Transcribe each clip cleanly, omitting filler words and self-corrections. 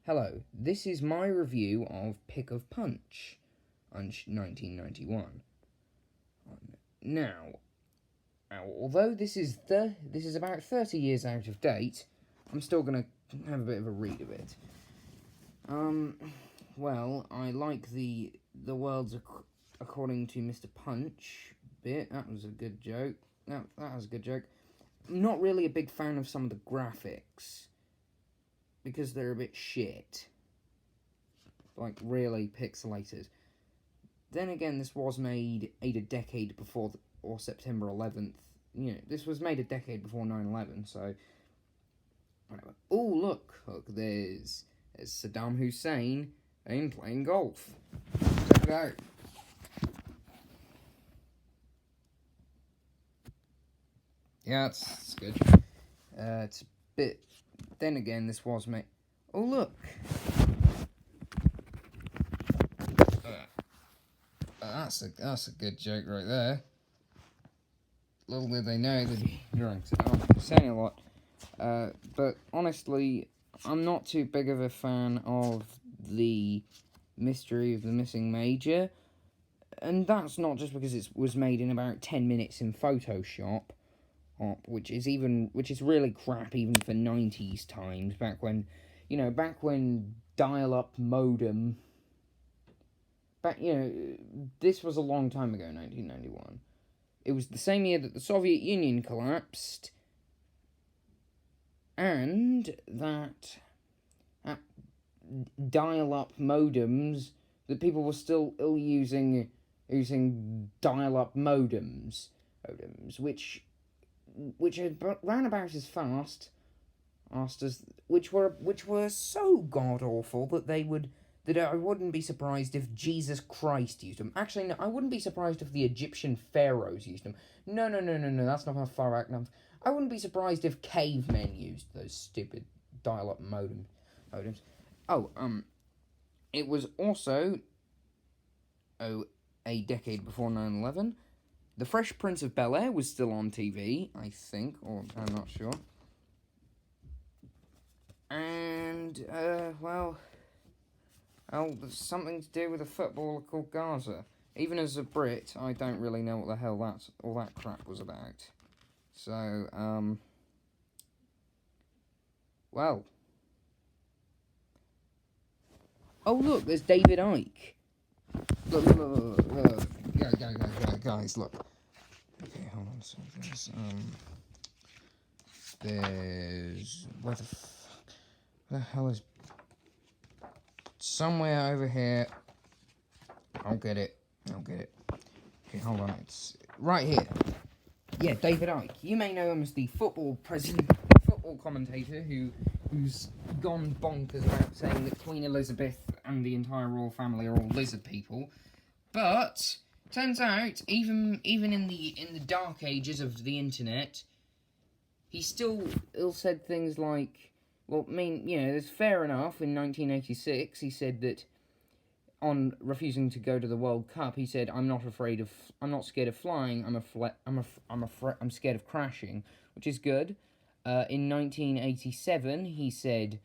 Hello, this is my review of Pick of Punch on 1991. Now, although this is about 30 years out of date, I'm still going to have a bit of a read of it. Well, I like the world's according to Mr. Punch bit. That was a good joke. That was a good joke. I'm not really a big fan of some of the graphics, because they're a bit shit. Like, really pixelated. Then again, this was made a decade before, or September 11th. You know, this was made a decade before 9/11, so... Whatever. Oh, look, there's Saddam Hussein playing golf. Check it out. Yeah, it's good. It's a bit... Then again, this was made... Oh, look! That's a good joke right there. Little did they know that he drinks it. I'm saying a lot. But honestly, I'm not too big of a fan of the Mystery of the Missing Major. And that's not just because it was made in about 10 minutes in Photoshop. Which is really crap even for 90s times, back when dial-up modem, this was a long time ago, 1991. It was the same year that the Soviet Union collapsed, and that dial-up modems, that people were still using dial-up modems, which had ran about as fast as which were so god awful that I wouldn't be surprised if Jesus Christ used them. Actually, no, I wouldn't be surprised if the Egyptian pharaohs used them. No, that's not how far back now. I wouldn't be surprised if cavemen used those stupid dial-up modems. It was also a decade before 9/11. The Fresh Prince of Bel-Air was still on TV, I think, or I'm not sure. And, there's something to do with a footballer called Gaza. Even as a Brit, I don't really know what the hell all that crap was about. So, well. Oh, look, there's David Icke. Look. Guys, look. Okay, hold on a second. There's... Where the hell is... Somewhere over here. I'll get it. Okay, hold on. It's right here. Yeah, David Icke. You may know him as the football commentator who's gone bonkers about saying that Queen Elizabeth and the entire royal family are all lizard people. But turns out, even in the dark ages of the internet, he still said things like, well, I mean, it's fair enough. In 1986, he said that on refusing to go to the World Cup, he said, I'm not scared of flying. I'm scared of crashing," which is good. In 1987, he said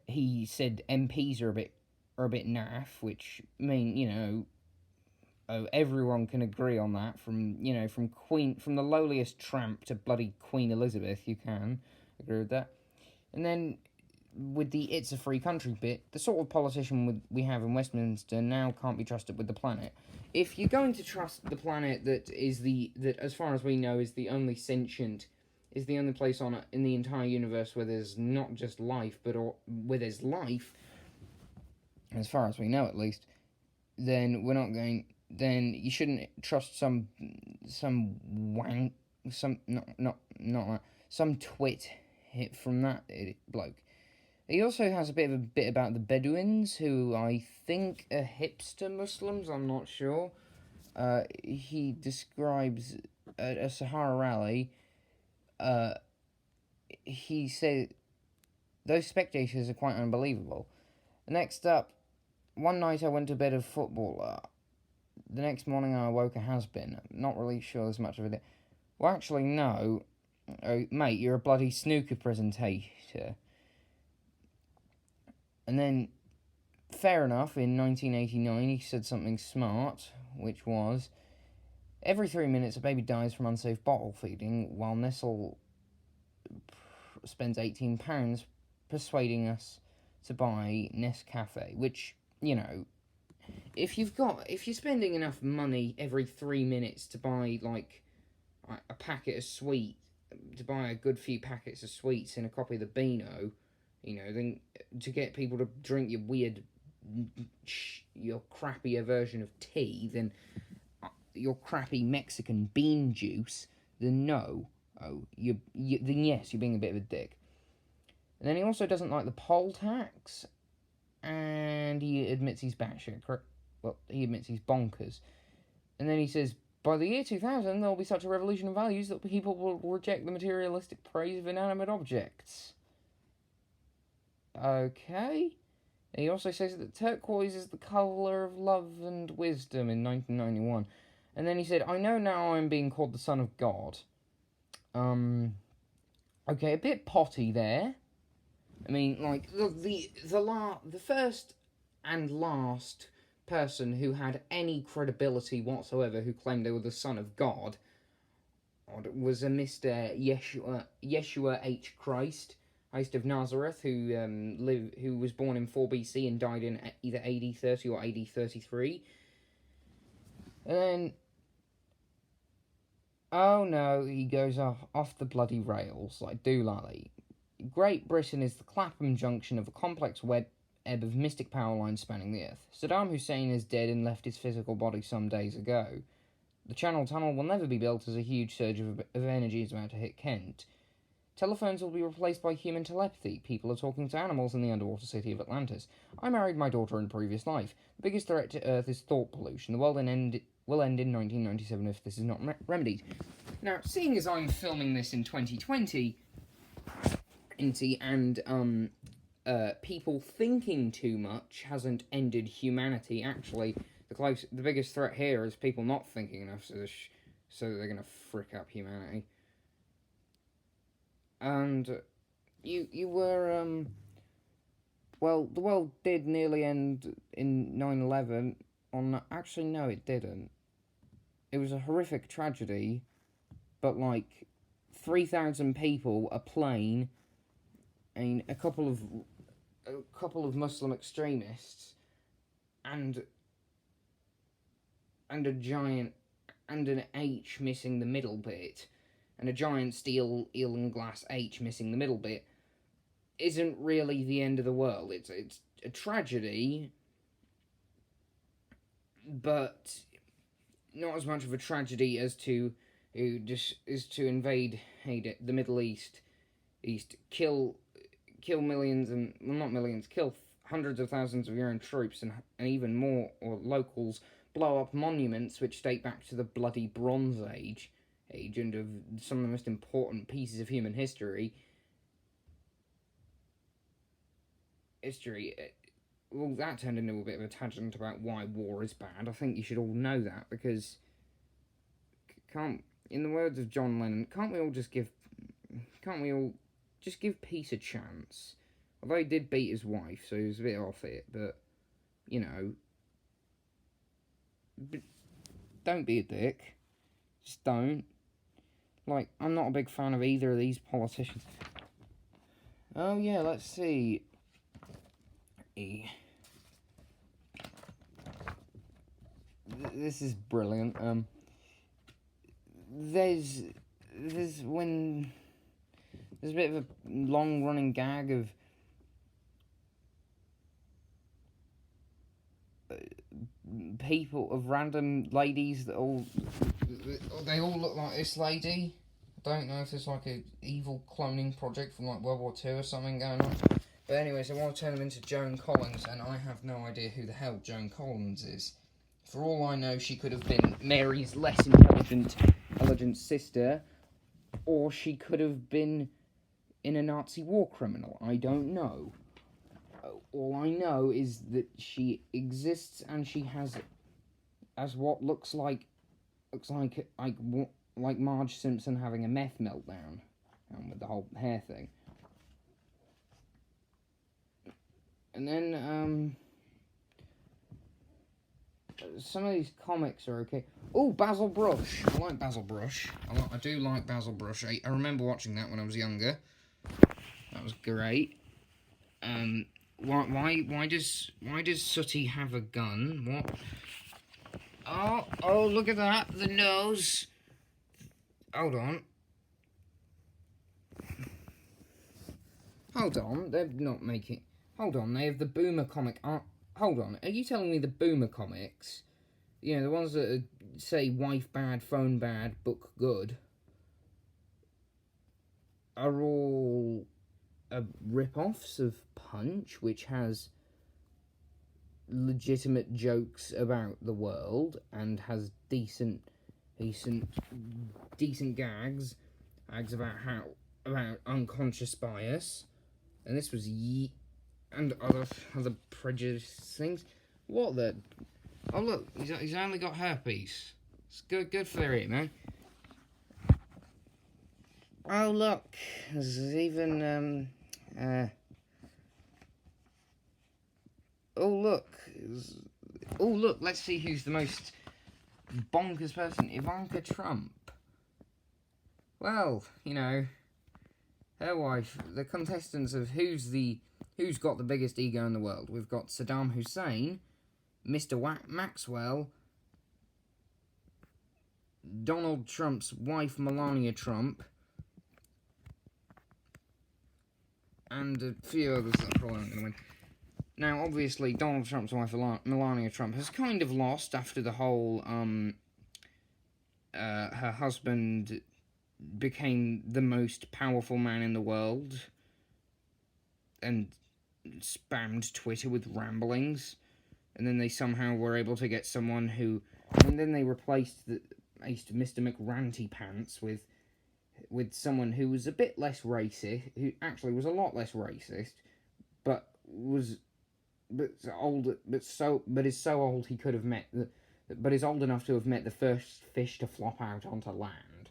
MPs are a bit naff, which everyone can agree on that. From the lowliest tramp to bloody Queen Elizabeth, you can agree with that. And then with the "it's a free country" bit, the sort of politician we have in Westminster now can't be trusted with the planet. If you're going to trust the planet that as far as we know is the only place in the entire universe where there's not just life, where there's life, as far as we know at least, then you shouldn't trust some twit hit from that bloke. He also has a bit about the Bedouins, who I think are hipster Muslims, I'm not sure. He describes a Sahara rally. He said those spectators are quite unbelievable. Next up, one night I went to bed a footballer. The next morning I awoke a has-been. Not really sure there's much of it. Well, actually, no. Oh, mate, you're a bloody snooker presentator. And then, fair enough, in 1989 he said something smart, which was, every 3 minutes a baby dies from unsafe bottle feeding, while Nestle spends £18 persuading us to buy Nescafe, which, you know, if you're spending enough money every 3 minutes to buy, like, a packet of sweet, to buy a good few packets of sweets and a copy of the Beano, you know, then to get people to drink your crappier version of tea than your crappy Mexican bean juice, then no. Then yes, you're being a bit of a dick. And then he also doesn't like the poll tax, and he admits he's batshit. Well, he admits he's bonkers. And then he says, by the year 2000, there will be such a revolution in values that people will reject the materialistic praise of inanimate objects. Okay. He also says that turquoise is the colour of love and wisdom in 1991. And then he said, I know now I'm being called the son of God. Okay, a bit potty there. I mean, like, the first and last person who had any credibility whatsoever who claimed they were the son of God was a Mr. Yeshua H. Christ of Nazareth, who was born in 4 BC and died in either AD 30 or AD 33. And then, oh no, he goes off the bloody rails, like doolally. Great Britain is the Clapham junction of a complex web of mystic power lines spanning the earth. Saddam Hussein is dead and left his physical body some days ago. The Channel Tunnel will never be built as a huge surge of energy is about to hit Kent. Telephones will be replaced by human telepathy. People are talking to animals in the underwater city of Atlantis. I married my daughter in a previous life. The biggest threat to Earth is thought pollution. The world will end in 1997 if this is not remedied. Now, seeing as I'm filming this in 2020, and people thinking too much hasn't ended humanity. Actually, the biggest threat here is people not thinking enough, so they're gonna frick up humanity. And you were well, the world did nearly end in 9/11. Actually, no, it didn't. It was a horrific tragedy, but like 3,000 people, a plane, and a couple of Muslim extremists, and a giant, and an H missing the middle bit, and a giant steel eel and glass H missing the middle bit, isn't really the end of the world. It's a tragedy, but not as much of a tragedy as to invade the Middle East, kill millions and, well, not millions, kill hundreds of thousands of your own troops and even more, or locals, blow up monuments which date back to the bloody Bronze Age and of some of the most important pieces of human history. Well, that turned into a bit of a tangent about why war is bad. I think you should all know that, because in the words of John Lennon, can't we all just give peace a chance? Although he did beat his wife, so he was a bit off it, but, you know, don't be a dick. Just don't. Like, I'm not a big fan of either of these politicians. Oh yeah, let's see. This is brilliant. There's a bit of a long-running gag of random ladies that they all look like this lady. I don't know if it's like a evil cloning project from like World War II or something going on. But anyways, I want to turn them into Joan Collins, and I have no idea who the hell Joan Collins is. For all I know, she could have been Mary's less intelligent sister, or she could have been in a Nazi war criminal. I don't know. All I know is that she exists, and she has what looks like Marge Simpson having a meth meltdown, with the whole hair thing. And then, some of these comics are okay. Oh, Basil Brush. I like Basil Brush. I do like Basil Brush. I remember watching that when I was younger. That was great. Why does Sooty have a gun? What? Oh, look at that. The nose. Hold on. Hold on. They're not making... Hold on. They have the Boomer comic. Hold on. Are you telling me the Boomer comics, you know, the ones that say wife bad, phone bad, book good, are all rip-offs of Punch, which has legitimate jokes about the world and has decent gags about unconscious bias, and this was and other prejudice things. What the? Oh look, he's only got herpes. It's good for him, man. Oh look, there's even oh look, let's see who's the most bonkers person. Ivanka Trump. Well, you know, her wife, the contestants of who's got the biggest ego in the world. We've got Saddam Hussein, Mr. Maxwell, Donald Trump's wife Melania Trump, and a few others that probably aren't going to win. Now, obviously, Donald Trump's wife Melania Trump has kind of lost after the whole her husband became the most powerful man in the world and spammed Twitter with ramblings, and then they somehow were able to get someone who, and then they replaced Mr. McRanty Pants with someone who was a bit less racist, who actually was a lot less racist, but is so old he could have met but is old enough to have met the first fish to flop out onto land.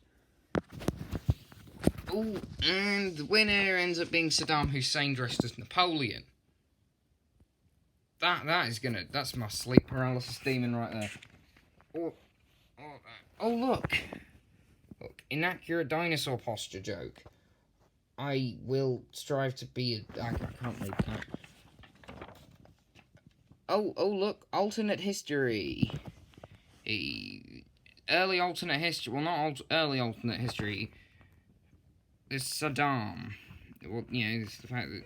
Oh, and the winner ends up being Saddam Hussein dressed as Napoleon. That's my sleep paralysis demon right there. Look, inaccurate dinosaur posture joke. I will strive to be I can't read that. Oh, look, alternate history. Early alternate history. Well, not early alternate history. There's Saddam. Well, you know, it's the fact that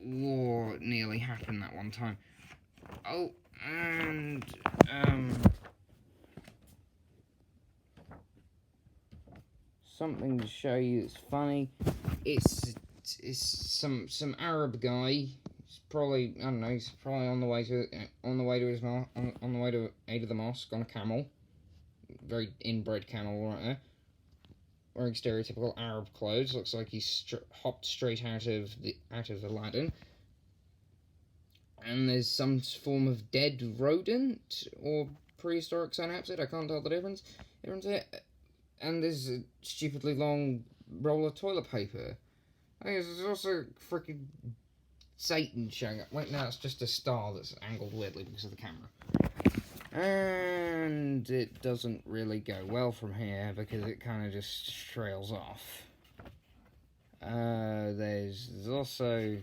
war nearly happened that one time. Oh, and something to show you that's funny. It's some Arab guy. He's probably, I don't know, he's probably on the way to Aid of the Mosque on a camel. Very inbred camel right there. Wearing stereotypical Arab clothes. Looks like he's hopped straight out of Aladdin. And there's some form of dead rodent or prehistoric synapsid. I can't tell the difference. And there's a stupidly long roll of toilet paper. I think there's also freaking Satan showing up. Wait, no, it's just a star that's angled weirdly because of the camera. And it doesn't really go well from here because it kind of just trails off. There's also